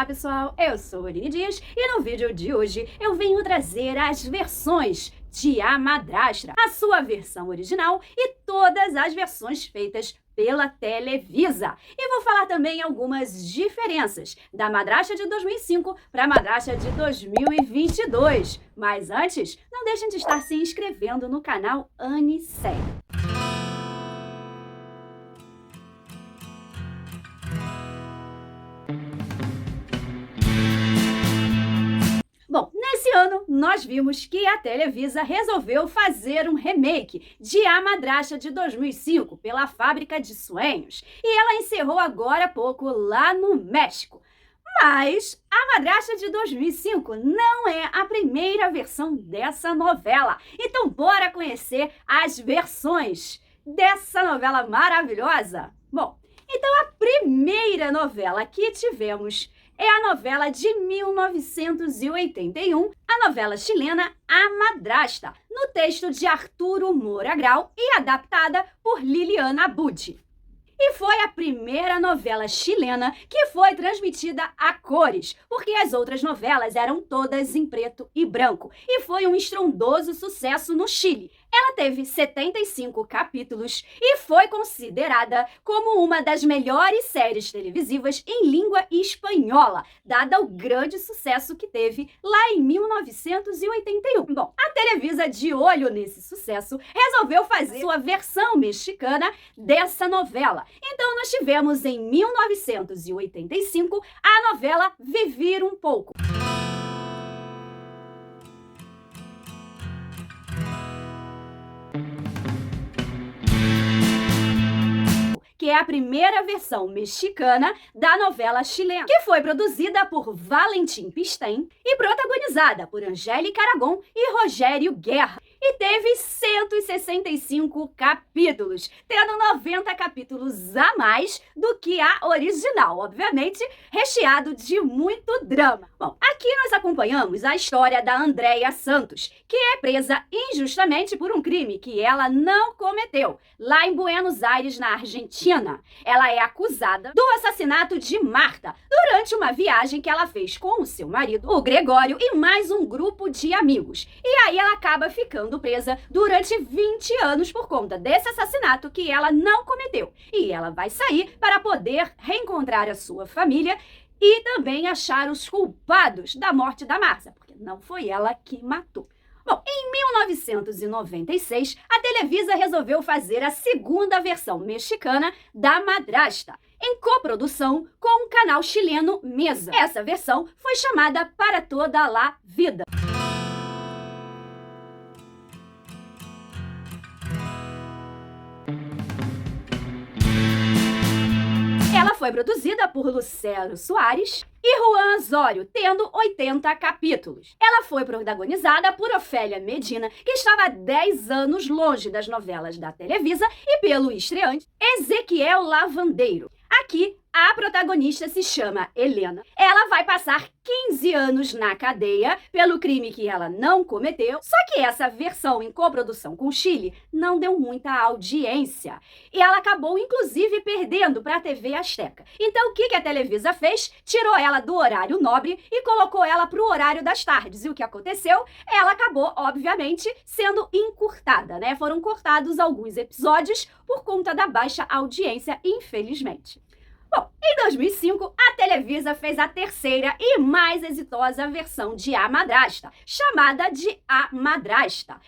Olá pessoal, eu sou Aline Dias e no vídeo de hoje eu venho trazer as versões de A Madrasta, a sua versão original e todas as versões feitas pela Televisa. E vou falar também algumas diferenças da Madrasta de 2005 para a Madrasta de 2022. Mas antes, não deixem de estar se inscrevendo no canal Anisérie. Bom, nesse ano nós vimos que a Televisa resolveu fazer um remake de A Madrasta de 2005 pela Fábrica de Sueños e ela encerrou agora há pouco lá no México. Mas A Madrasta de 2005 não é a primeira versão dessa novela. Então bora conhecer as versões dessa novela maravilhosa? Bom, então a primeira novela que tivemos é a novela de 1981, a novela chilena A Madrasta, no texto de Arturo Moura Grau e adaptada por Liliana Abud. E foi a primeira novela chilena que foi transmitida a cores, porque as outras novelas eram todas em preto e branco, e foi um estrondoso sucesso no Chile. Ela teve 75 capítulos e foi considerada como uma das melhores séries televisivas em língua espanhola, dada o grande sucesso que teve lá em 1981. Bom, a Televisa, de olho nesse sucesso, resolveu fazer sua versão mexicana dessa novela. Então nós tivemos em 1985 a novela Vivir um Pouco. Que é a primeira versão mexicana da novela chilena, que foi produzida por Valentim Pistén e protagonizada por Angélica Aragón e Rogério Guerra. E teve 165 capítulos, tendo 90 capítulos a mais do que a original, obviamente recheado de muito drama. Bom, aqui nós acompanhamos a história da Andréia Santos, que é presa injustamente por um crime que ela não cometeu, lá em Buenos Aires, na Argentina. Ela é acusada do assassinato de Marta durante uma viagem que ela fez com o seu marido, o Gregório, e mais um grupo de amigos. E aí ela acaba ficando presa durante 20 anos por conta desse assassinato que ela não cometeu. E ela vai sair para poder reencontrar a sua família e também achar os culpados da morte da Marta, porque não foi ela que matou. Bom, em 1996, a Televisa resolveu fazer a segunda versão mexicana da Madrasta, em coprodução com o canal chileno Mesa. Essa versão foi chamada Para Toda a Vida. Ela foi produzida por Lucero Soares e Juan Osorio, tendo 80 capítulos. Ela foi protagonizada por Ofélia Medina, que estava há 10 anos longe das novelas da Televisa, e pelo estreante Ezequiel Lavandeiro. Aqui, a protagonista se chama Helena. Ela vai passar 15 anos na cadeia pelo crime que ela não cometeu, só que essa versão em coprodução com o Chile não deu muita audiência. E ela acabou, inclusive, perdendo para a TV Azteca. Então, o que a Televisa fez? Tirou ela do horário nobre e colocou ela para o horário das tardes. E o que aconteceu? Ela acabou, obviamente, sendo encurtada, né? Foram cortados alguns episódios por conta da baixa audiência, infelizmente. Bom, em 2005, a Televisa fez a terceira e mais exitosa versão de A Madrasta, chamada de A Madrasta.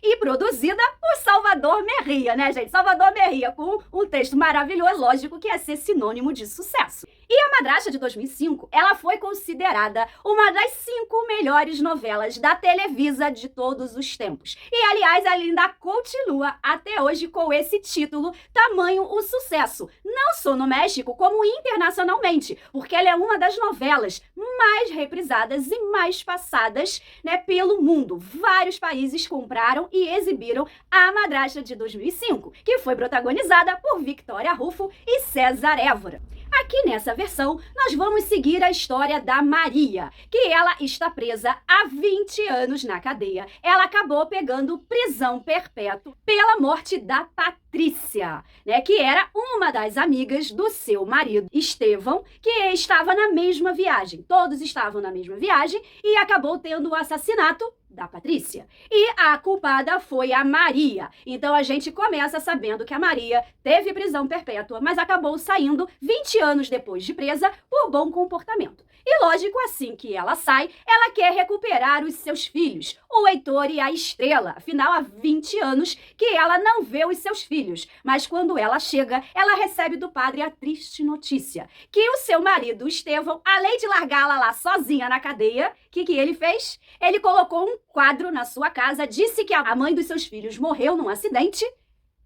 E produzida por Salvador Merria, né, gente? Salvador Merria, com um texto maravilhoso, lógico que ia ser sinônimo de sucesso. E A Madrasta de 2005, ela foi considerada uma das 5 melhores novelas da Televisa de todos os tempos. E, aliás, ela ainda continua até hoje com esse título, tamanho o sucesso, não só no México, como internacionalmente, porque ela é uma das novelas mais reprisadas e mais passadas, né, pelo mundo. Vários países compraram e exibiram A A Madrasta de 2005, que foi protagonizada por Victoria Rufo e César Évora. Aqui nessa versão, nós vamos seguir a história da Maria, que ela está presa há 20 anos na cadeia. Ela acabou pegando prisão perpétua pela morte da Patrícia, né, que era uma das amigas do seu marido, Estevão, que estava na mesma viagem. Todos estavam na mesma viagem e acabou tendo o assassinato da Patrícia. E a culpada foi a Maria. Então a gente começa sabendo que a Maria teve prisão perpétua, mas acabou saindo 20 anos depois de presa por bom comportamento. E lógico, assim que ela sai, ela quer recuperar os seus filhos, o Heitor e a Estrela. Afinal, há 20 anos que ela não vê os seus filhos. Mas quando ela chega, ela recebe do padre a triste notícia que o seu marido, Estevão, além de largá-la lá sozinha na cadeia, o que ele fez? Ele colocou um quadro na sua casa, disse que a mãe dos seus filhos morreu num acidente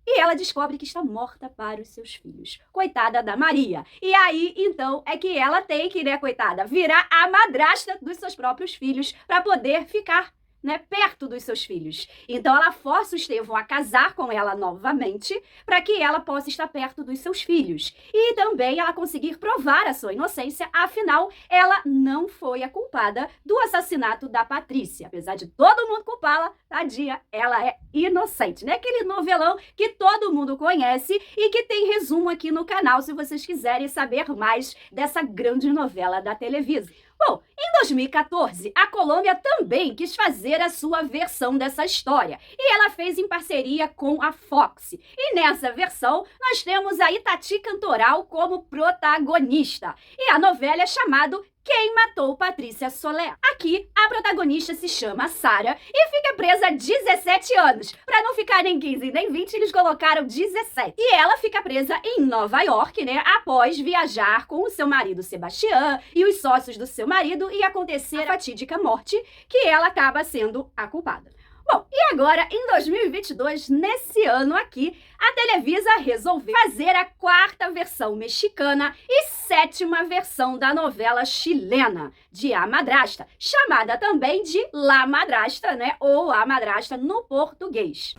e ela descobre que está morta para os seus filhos. Coitada da Maria. E aí, então, é que ela tem que, né, coitada, virar a madrasta dos seus próprios filhos para poder ficar, né, perto dos seus filhos. Então ela força o Estevão a casar com ela novamente para que ela possa estar perto dos seus filhos. E também ela conseguir provar a sua inocência, afinal, ela não foi a culpada do assassinato da Patrícia. Apesar de todo mundo culpá-la, tadinha, ela é inocente, né? Aquele novelão que todo mundo conhece e que tem resumo aqui no canal se vocês quiserem saber mais dessa grande novela da Televisa. Bom, em 2014, a Colômbia também quis fazer a sua versão dessa história e ela fez em parceria com a Fox. E nessa versão, nós temos a Itatí Cantoral como protagonista. E a novela é chamada Quem Matou Patrícia Soler. Aqui, a protagonista se chama Sara e fica presa há 17 anos. Para não ficar nem 15 nem 20, eles colocaram 17. E ela fica presa em Nova York, né, após viajar com o seu marido Sebastião e os sócios do seu marido e acontecer a fatídica morte, que ela acaba sendo a culpada. Bom, e agora, em 2022, nesse ano aqui, a Televisa resolveu fazer a 4ª versão mexicana e 7ª versão da novela chilena de A Madrasta, chamada também de La Madrasta, né, ou A Madrasta no português.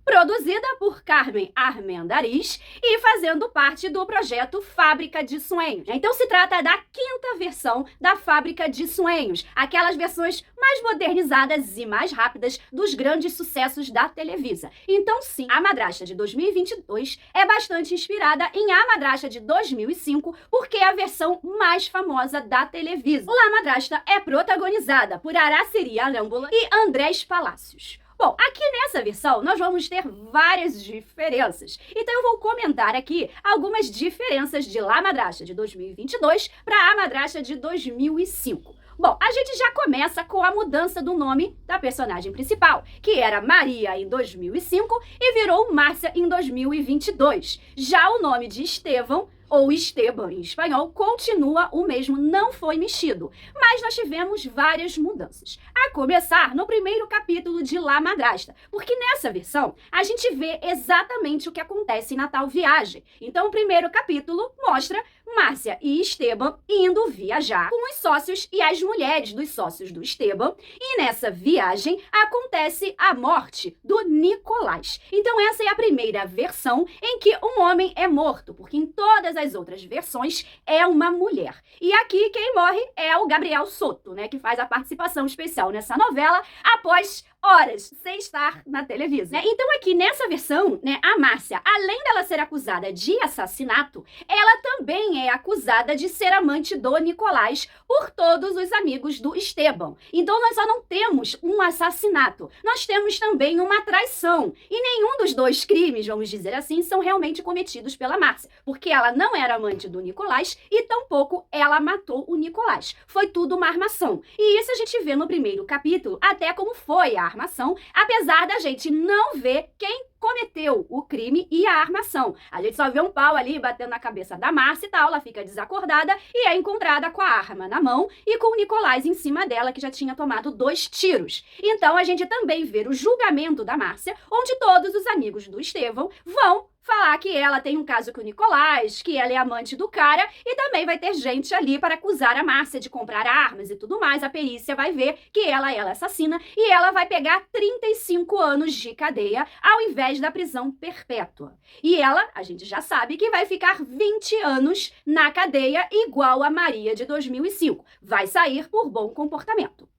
Produzida por Carmen Armendariz e fazendo parte do projeto Fábrica de Sonhos. Então se trata da 5ª versão da Fábrica de Sonhos, aquelas versões mais modernizadas e mais rápidas dos grandes sucessos da Televisa. Então sim, A Madrasta de 2022 é bastante inspirada em A Madrasta de 2005, porque é a versão mais famosa da Televisa. La Madrasta é protagonizada por Araceli Arámbula e Andrés Palacios. Bom, aqui nessa versão nós vamos ter várias diferenças. Então eu vou comentar aqui algumas diferenças de La Madrasta de 2022 para A Madrasta de 2005. Bom, a gente já começa com a mudança do nome da personagem principal, que era Maria em 2005 e virou Márcia em 2022. Já o nome de Estevão, ou Esteban em espanhol, continua o mesmo, não foi mexido. Mas nós tivemos várias mudanças. A começar no primeiro capítulo de La Madrasta, porque nessa versão a gente vê exatamente o que acontece na tal viagem. Então o primeiro capítulo mostra Márcia e Esteban indo viajar com os sócios e as mulheres dos sócios do Esteban, e nessa viagem acontece a morte do Nicolás. Então essa é a primeira versão em que um homem é morto, porque em todas as outras versões é uma mulher. E aqui quem morre é o Gabriel Soto, né, que faz a participação especial nessa novela após horas sem estar na Televisa. Então aqui nessa versão, né, a Márcia, além dela ser acusada de assassinato, ela também é acusada de ser amante do Nicolás por todos os amigos do Esteban. Então nós só não temos um assassinato, nós temos também uma traição. E nenhum dos dois crimes, vamos dizer assim, são realmente cometidos pela Márcia, porque ela não era amante do Nicolás e tampouco ela matou o Nicolás. Foi tudo uma armação. E isso a gente vê no primeiro capítulo, até como foi a armação, apesar da gente não ver quem cometeu o crime e a armação. A gente só vê um pau ali batendo na cabeça da Márcia e tal, ela fica desacordada e é encontrada com a arma na mão e com o Nicolás em cima dela, que já tinha tomado 2 tiros. Então a gente também vê o julgamento da Márcia, onde todos os amigos do Estevão vão falar que ela tem um caso com o Nicolás, que ela é amante do cara, e também vai ter gente ali para acusar a Márcia de comprar armas e tudo mais. A perícia vai ver que ela é assassina e ela vai pegar 35 anos de cadeia ao invés da prisão perpétua. E ela, a gente já sabe que vai ficar 20 anos na cadeia, igual a Maria de 2005. Vai sair por bom comportamento.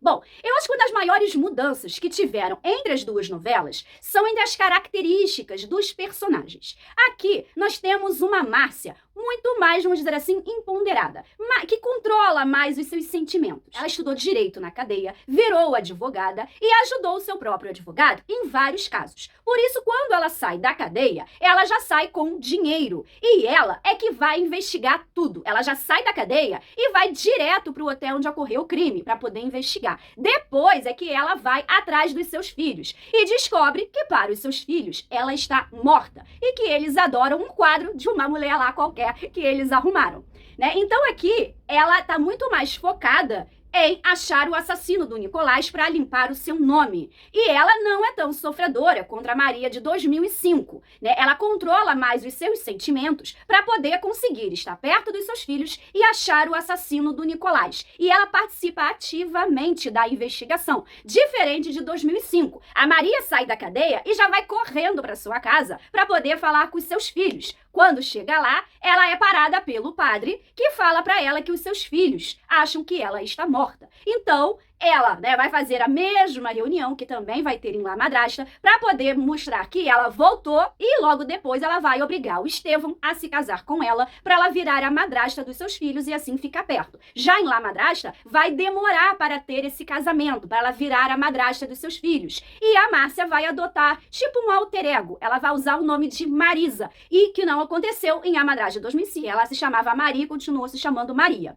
Bom, eu acho que uma das maiores mudanças que tiveram entre as duas novelas são entre as características dos personagens. Aqui nós temos uma Márcia muito mais, vamos dizer assim, empoderada, que controla mais os seus sentimentos. Ela estudou direito na cadeia, virou advogada e ajudou o seu próprio advogado em vários casos. Por isso, quando ela sai da cadeia, ela já sai com dinheiro. E ela é que vai investigar tudo. Ela já sai da cadeia e vai direto para o hotel onde ocorreu o crime para poder investigar. Depois é que ela vai atrás dos seus filhos e descobre que para os seus filhos ela está morta e que eles adoram um quadro de uma mulher lá qualquer que eles arrumaram, né? Então aqui ela está muito mais focada em achar o assassino do Nicolás para limpar o seu nome. E ela não é tão sofredora contra a Maria de 2005, né? Ela controla mais os seus sentimentos para poder conseguir estar perto dos seus filhos e achar o assassino do Nicolás. E ela participa ativamente da investigação, diferente de 2005. A Maria sai da cadeia e já vai correndo para sua casa para poder falar com os seus filhos. Quando chega lá, ela é parada pelo padre, que fala para ela que os seus filhos acham que ela está morta. Então, ela, né, vai fazer a mesma reunião que também vai ter em La Madrasta para poder mostrar que ela voltou e logo depois ela vai obrigar o Estevão a se casar com ela para ela virar a madrasta dos seus filhos e assim ficar perto. Já em La Madrasta, vai demorar para ter esse casamento, para ela virar a madrasta dos seus filhos. E a Márcia vai adotar tipo um alter ego. Ela vai usar o nome de Marisa, e que não aconteceu em A Madrasta de 2005. Ela se chamava Maria e continuou se chamando Maria.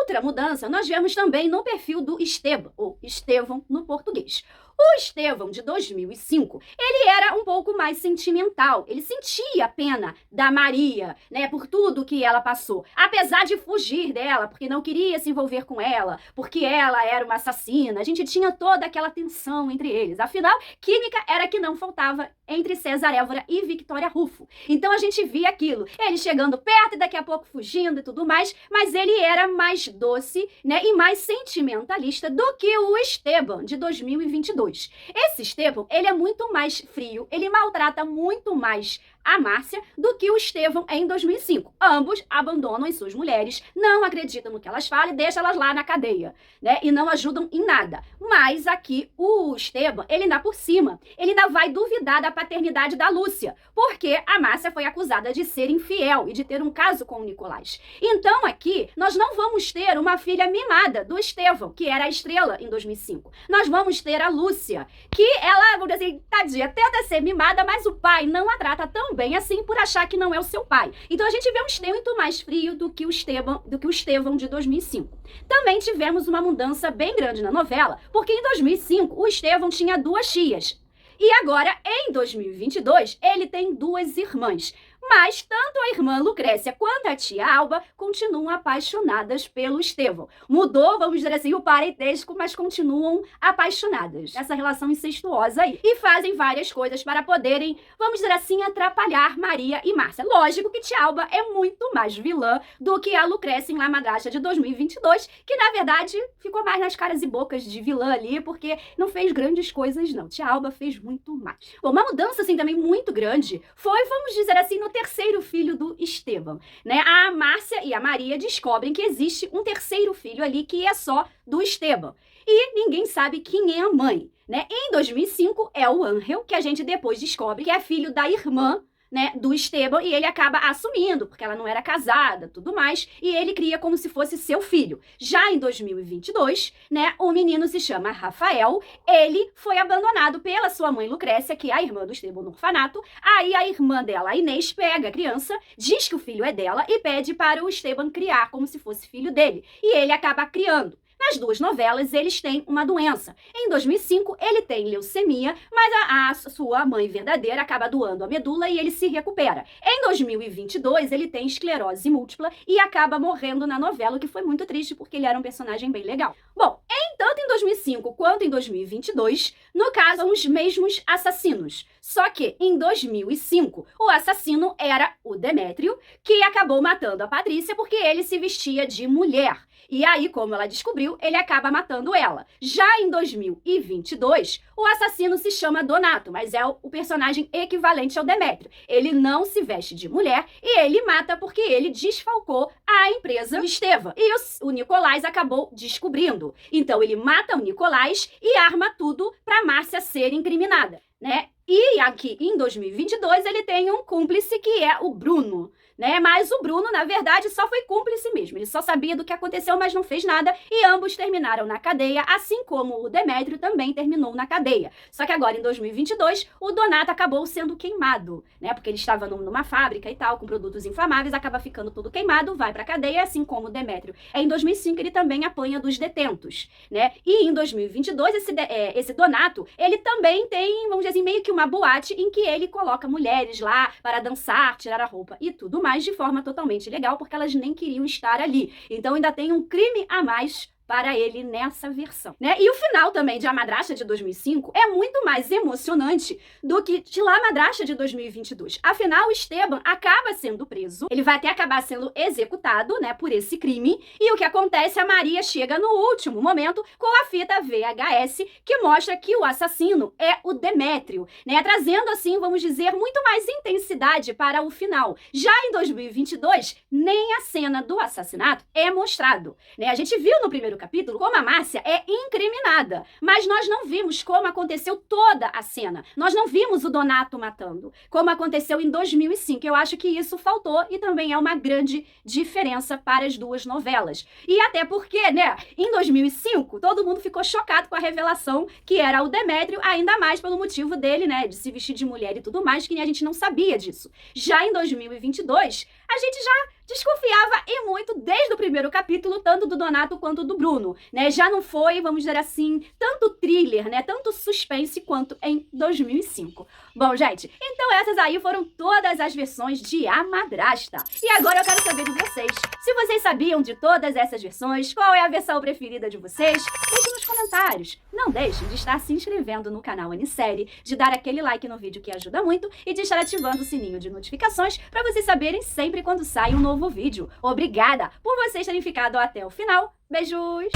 Outra mudança nós vemos também no perfil do Esteban, ou Estevão no português. O Estevão, de 2005, ele era um pouco mais sentimental. Ele sentia a pena da Maria, né, por tudo que ela passou. Apesar de fugir dela, porque não queria se envolver com ela, porque ela era uma assassina. A gente tinha toda aquela tensão entre eles. Afinal, química era que não faltava entre César Évora e Victoria Rufo. Então a gente via aquilo, ele chegando perto e daqui a pouco fugindo e tudo mais, mas ele era mais doce, né, e mais sentimentalista do que o Esteban, de 2022. Esse Estevão, ele é muito mais frio, ele maltrata muito mais a Márcia do que o Estevão em 2005. Ambos abandonam as suas mulheres, não acreditam no que elas falam e deixam elas lá na cadeia, né? E não ajudam em nada. Mas aqui o Estevão, ele ainda por cima, ele ainda vai duvidar da paternidade da Lúcia, porque a Márcia foi acusada de ser infiel e de ter um caso com o Nicolás. Então aqui nós não vamos ter uma filha mimada do Estevão, que era a estrela em 2005. Nós vamos ter a Lúcia, que ela, vamos dizer assim, tadinha, tenta ser mimada, mas o pai não a trata tão bem assim por achar que não é o seu pai. Então a gente vê um Estevão muito mais frio do que o Estevão de 2005. Também tivemos uma mudança bem grande na novela, porque em 2005 o Estevão tinha 2 tias. E agora, em 2022, ele tem 2 irmãs. Mas tanto a irmã Lucrécia quanto a tia Alba continuam apaixonadas pelo Estevão. Mudou, vamos dizer assim, o parentesco, mas continuam apaixonadas. Essa relação incestuosa aí. E fazem várias coisas para poderem, vamos dizer assim, atrapalhar Maria e Márcia. Lógico que tia Alba é muito mais vilã do que a Lucrécia em La Madrasta de 2022, que na verdade ficou mais nas caras e bocas de vilã ali, porque não fez grandes coisas não. Tia Alba fez muito mais. Bom, uma mudança assim também muito grande foi, vamos dizer assim, no terceiro filho do Estevão, né? A Márcia e a Maria descobrem que existe um terceiro filho ali que é só do Estevão. E ninguém sabe quem é a mãe, né? Em 2005 é o Ángel, que a gente depois descobre que é filho da irmã, né, do Estevão, e ele acaba assumindo, porque ela não era casada, tudo mais, e ele cria como se fosse seu filho. Já em 2022, né, o menino se chama Rafael, ele foi abandonado pela sua mãe Lucrécia, que é a irmã do Estevão no orfanato. Aí a irmã dela, a Inês, pega a criança, diz que o filho é dela e pede para o Estevão criar como se fosse filho dele, e ele acaba criando. Nas 2 novelas, eles têm uma doença. Em 2005, ele tem leucemia, mas a sua mãe verdadeira acaba doando a medula e ele se recupera. Em 2022, ele tem esclerose múltipla e acaba morrendo na novela, o que foi muito triste, porque ele era um personagem bem legal. Bom, em tanto em 2005 quanto em 2022, no caso, são os mesmos assassinos. Só que, em 2005, o assassino era o Demétrio, que acabou matando a Patrícia porque ele se vestia de mulher. E aí, como ela descobriu, ele acaba matando ela. Já em 2022, o assassino se chama Donato, mas é o personagem equivalente ao Demétrio. Ele não se veste de mulher e ele mata porque ele desfalcou a empresa do Estevam. E o Nicolás acabou descobrindo. Então, ele mata o Nicolás e arma tudo para Márcia ser incriminada, né? E aqui, em 2022, ele tem um cúmplice que é o Bruno, né? Mas o Bruno, na verdade, só foi cúmplice mesmo. Ele só sabia do que aconteceu, mas não fez nada. E ambos terminaram na cadeia, assim como o Demétrio também terminou na cadeia. Só que agora, em 2022, o Donato acabou sendo queimado, né? Porque ele estava numa fábrica e tal, com produtos inflamáveis, acaba ficando tudo queimado, vai pra cadeia, assim como o Demétrio. Em 2005, ele também apanha dos detentos, né? E em 2022, esse Donato, ele também tem, vamos dizer assim, meio que uma boate em que ele coloca mulheres lá para dançar, tirar a roupa e tudo mais de forma totalmente ilegal, porque elas nem queriam estar ali. Então ainda tem um crime a mais para ele nessa versão, né? E o final também de A Madrasta de 2005 é muito mais emocionante do que de La Madrasta de 2022. Afinal, o Esteban acaba sendo preso, ele vai até acabar sendo executado, né, por esse crime, e o que acontece, a Maria chega no último momento com a fita VHS que mostra que o assassino é o Demétrio, né, trazendo assim, vamos dizer, muito mais intensidade para o final. Já em 2022, nem a cena do assassinato é mostrado, né? A gente viu no primeiro capítulo como a Márcia é incriminada, mas nós não vimos como aconteceu toda a cena. Nós não vimos o Donato matando, como aconteceu em 2005. Eu acho que isso faltou e também é uma grande diferença para as duas novelas. E até porque, né, em 2005, todo mundo ficou chocado com a revelação que era o Demétrio, ainda mais pelo motivo dele, né, de se vestir de mulher e tudo mais, que a gente não sabia disso. Já em 2022, a gente já desconfiava e muito desde o primeiro capítulo, tanto do Donato quanto do Bruno, né? Já não foi, vamos dizer assim, tanto thriller, né? Tanto suspense quanto em 2005. Bom, gente, então essas aí foram todas as versões de A Madrasta. E agora eu quero saber de vocês. Se vocês sabiam de todas essas versões, qual é a versão preferida de vocês? Deixe nos comentários. Não deixem de estar se inscrevendo no canal Anisérie, de dar aquele like no vídeo que ajuda muito e de estar ativando o sininho de notificações para vocês saberem sempre quando sai um novo vídeo. Obrigada por vocês terem ficado até o final. Beijos!